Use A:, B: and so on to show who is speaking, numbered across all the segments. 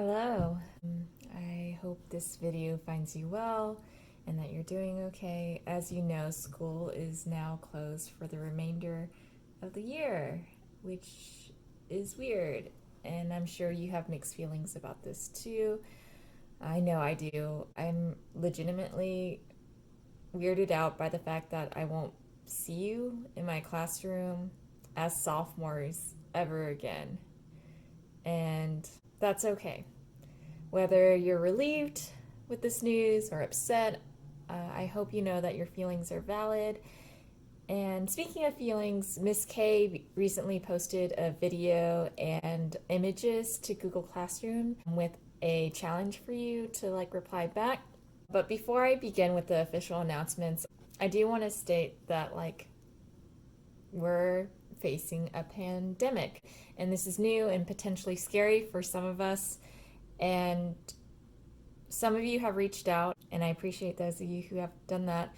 A: Hello. I hope this video finds you well and that you're doing okay. As you know, school is now closed for the remainder of the year, which is weird. And I'm sure you have mixed feelings about this too. I know I do. I'm legitimately weirded out by the fact that I won't see you in my classroom as sophomores ever again. And that's okay. Whether you're relieved with this news or upset, I hope you know that your feelings are valid. And speaking of feelings, Miss K recently posted a video and images to Google Classroom with a challenge for you to reply back. But before I begin with the official announcements, I do want to state that we're facing a pandemic, and this is new and potentially scary for some of us. And some of you have reached out, and I appreciate those of you who have done that.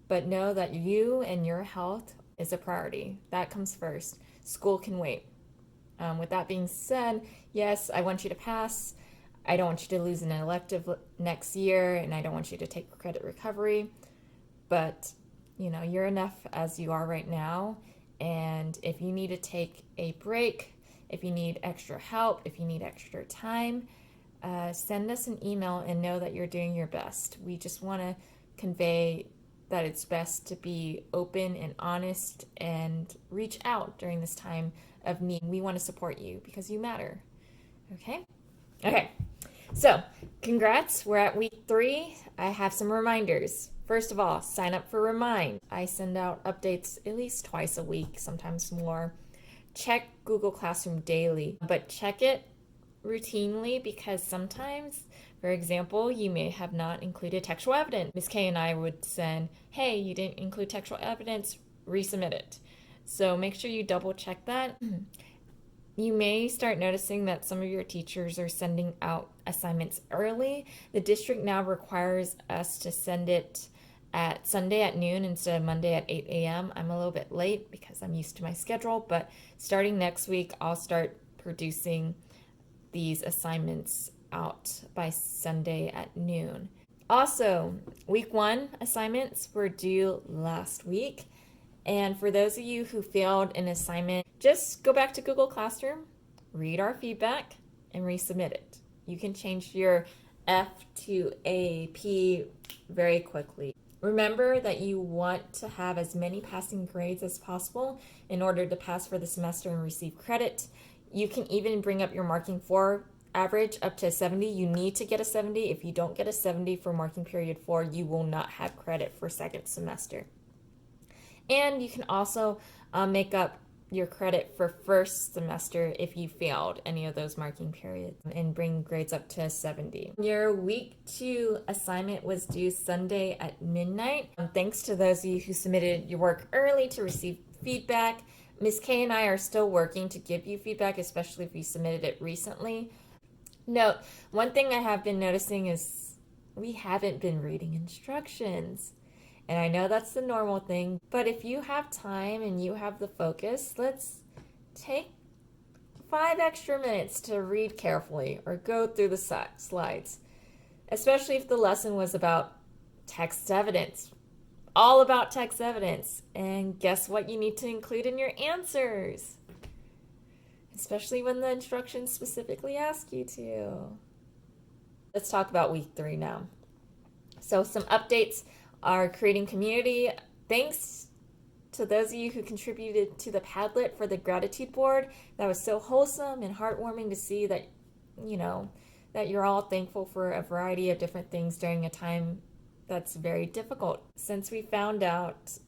A: But know that you and your health is a priority. That comes first. School can wait. With that being said, yes, I want you to pass. I don't want you to lose an elective next year, and I don't want you to take credit recovery. But, you're enough as you are right now. And if you need to take a break, if you need extra help, if you need extra time, send us an email and know that you're doing your best. We just want to convey that it's best to be open and honest and reach out during this time of need. We want to support you because you matter. Okay? Okay. So, congrats. We're at week 3. I have some reminders. First of all, sign up for Remind. I send out updates at least twice a week, sometimes more. Check Google Classroom daily, but check it routinely because sometimes, for example, you may have not included textual evidence. Ms. K and I would send, hey, you didn't include textual evidence, resubmit it. So make sure you double check that. You may start noticing that some of your teachers are sending out assignments early. The district now requires us to send it at Sunday at noon instead of Monday at 8 a.m. I'm a little bit late because I'm used to my schedule, but starting next week, I'll start producing these assignments out by Sunday at noon. Also, week 1 assignments were due last week. And for those of you who failed an assignment, just go back to Google Classroom, read our feedback, and resubmit it. You can change your F to a P very quickly. Remember that you want to have as many passing grades as possible in order to pass for the semester and receive credit. You can even bring up your marking for average up to 70. You need to get a 70. If you don't get a 70 for marking period 4, you will not have credit for second semester. And you can also make up your credit for first semester if you failed any of those marking periods and bring grades up to 70. Your week 2 assignment was due Sunday at midnight. Thanks to those of you who submitted your work early to receive feedback. Ms. K and I are still working to give you feedback, especially if you submitted it recently. Note, one thing I have been noticing is we haven't been reading instructions. And I know that's the normal thing, but if you have time and you have the focus, let's take 5 extra minutes to read carefully or go through the slides, especially if the lesson was about text evidence. All about text evidence. And guess what you need to include in your answers? Especially when the instructions specifically ask you to. Let's talk about week 3 now. So some updates are creating community. Thanks to those of you who contributed to the Padlet for the gratitude board. That was so wholesome and heartwarming to see that, that you're all thankful for a variety of different things during a time that's very difficult. Since we found out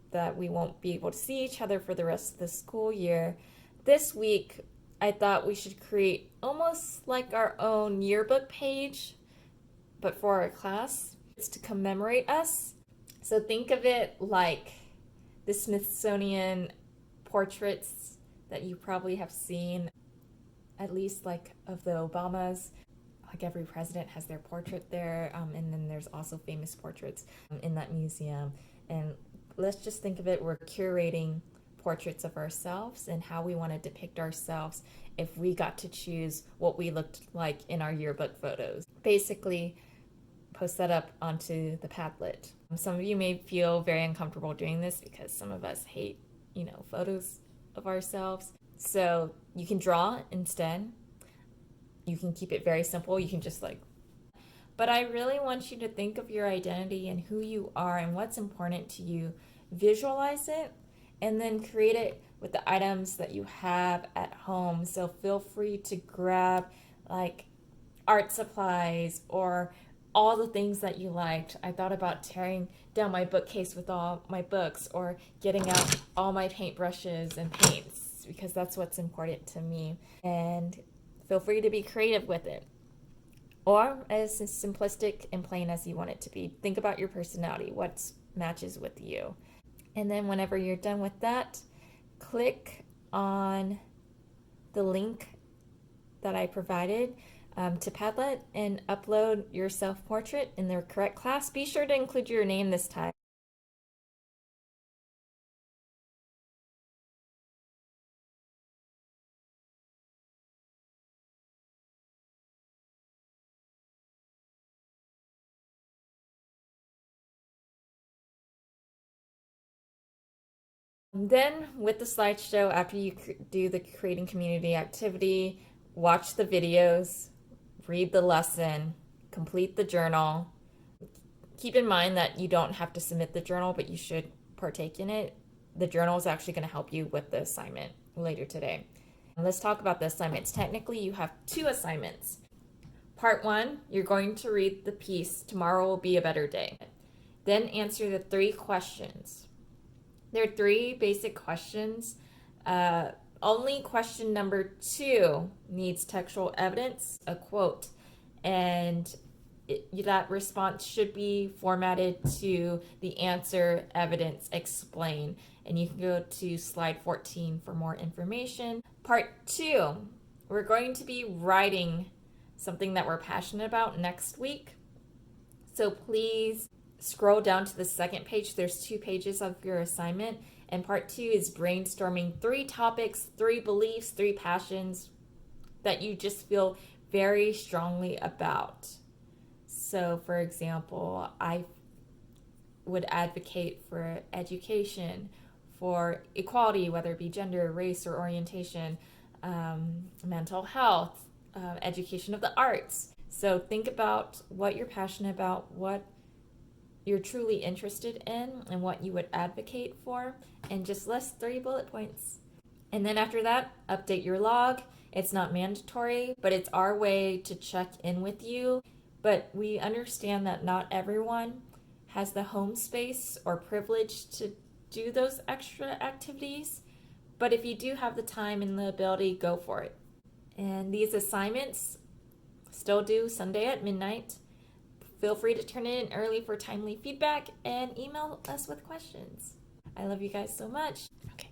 A: that we won't be able to see each other for the rest of the school year, this week I thought we should create almost like our own yearbook page, but for our class. It's to commemorate us. So think of it like the Smithsonian portraits that you probably have seen, at least of the Obamas. Every president has their portrait there, and then there's also famous portraits in that museum. And let's just think of it, we're curating portraits of ourselves and how we want to depict ourselves if we got to choose what we looked like in our yearbook photos. Basically, post that up onto the Padlet. Some of you may feel very uncomfortable doing this because some of us hate, photos of ourselves. So you can draw instead. You can keep it very simple. You can just but I really want you to think of your identity and who you are and what's important to you. Visualize it and then create it with the items that you have at home. So feel free to grab art supplies or all the things that you liked. I thought about tearing down my bookcase with all my books or getting out all my paintbrushes and paints because that's what's important to me. And feel free to be creative with it. Or as simplistic and plain as you want it to be. Think about your personality, what matches with you. And then whenever you're done with that, click on the link that I provided to Padlet and upload your self-portrait in the correct class. Be sure to include your name this time. Then with the slideshow, after you do the creating community activity, watch the videos, read the lesson, complete the journal. Keep in mind that you don't have to submit the journal, but you should partake in it. The journal is actually going to help you with the assignment later today. Let's talk about the assignments. Technically, you have 2 assignments. Part 1, you're going to read the piece, Tomorrow Will Be a Better Day. Then answer the 3 questions. There are 3 basic questions. Only question number 2 needs textual evidence, a quote, and that response should be formatted to the answer, evidence, explain. And you can go to slide 14 for more information. Part 2, we're going to be writing something that we're passionate about next week. So please scroll down to the second page. There's 2 pages of your assignment. And part 2 is brainstorming 3 topics, 3 beliefs, 3 passions that you just feel very strongly about. So, for example, I would advocate for education, for equality, whether it be gender, race, or orientation, mental health, education of the arts. So think about what you're passionate about, what you're truly interested in, and what you would advocate for, and just list 3 bullet points. And then after that, update your log. It's not mandatory, but it's our way to check in with you. But we understand that not everyone has the home space or privilege to do those extra activities. But if you do have the time and the ability, go for it. And these assignments still due Sunday at midnight. Feel free to turn it in early for timely feedback and email us with questions. I love you guys so much. Okay.